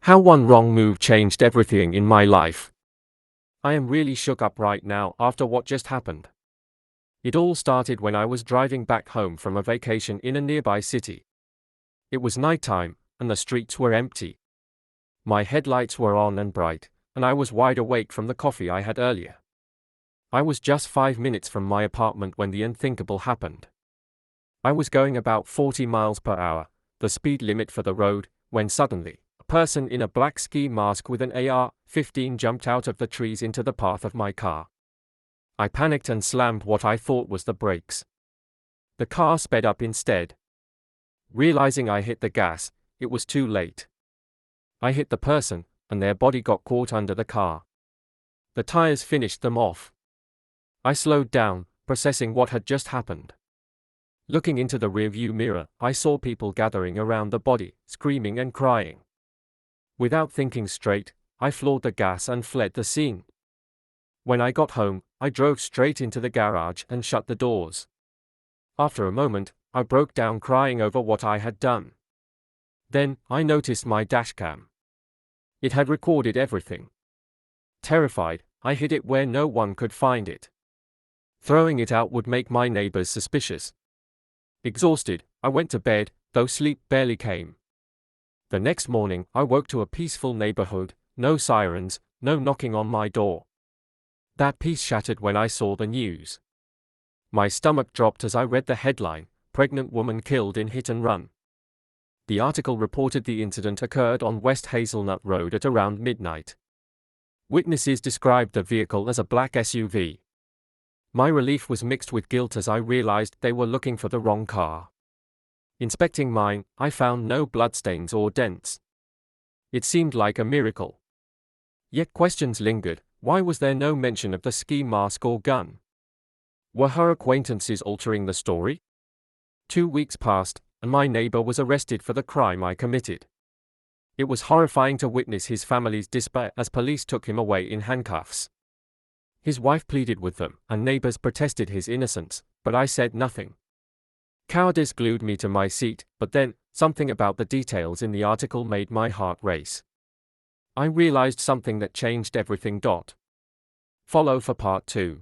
How one wrong move changed everything in my life. I am really shook up right now after what just happened. It all started when I was driving back home from a vacation in a nearby city. It was nighttime, and the streets were empty. My headlights were on and bright, and I was wide awake from the coffee I had earlier. I was just 5 minutes from my apartment when the unthinkable happened. I was going about 40 miles per hour, the speed limit for the road, when suddenly, a person in a black ski mask with an AR-15 jumped out of the trees into the path of my car. I panicked and slammed what I thought was the brakes. The car sped up instead. Realizing I hit the gas, it was too late. I hit the person, and their body got caught under the car. The tires finished them off. I slowed down, processing what had just happened. Looking into the rearview mirror, I saw people gathering around the body, screaming and crying. Without thinking straight, I floored the gas and fled the scene. When I got home, I drove straight into the garage and shut the doors. After a moment, I broke down crying over what I had done. Then, I noticed my dashcam. It had recorded everything. Terrified, I hid it where no one could find it. Throwing it out would make my neighbors suspicious. Exhausted, I went to bed, though sleep barely came. The next morning, I woke to a peaceful neighborhood, no sirens, no knocking on my door. That peace shattered when I saw the news. My stomach dropped as I read the headline, "Pregnant Woman Killed in Hit and Run." The article reported the incident occurred on West Hazelnut Road at around midnight. Witnesses described the vehicle as a black SUV. My relief was mixed with guilt as I realized they were looking for the wrong car. Inspecting mine, I found no bloodstains or dents. It seemed like a miracle. Yet questions lingered. Why was there no mention of the ski mask or gun? Were her acquaintances altering the story? 2 weeks passed, and my neighbor was arrested for the crime I committed. It was horrifying to witness his family's despair as police took him away in handcuffs. His wife pleaded with them, and neighbors protested his innocence, but I said nothing. Cowardice glued me to my seat, but then, something about the details in the article made my heart race. I realized something that changed everything. Follow for part 2.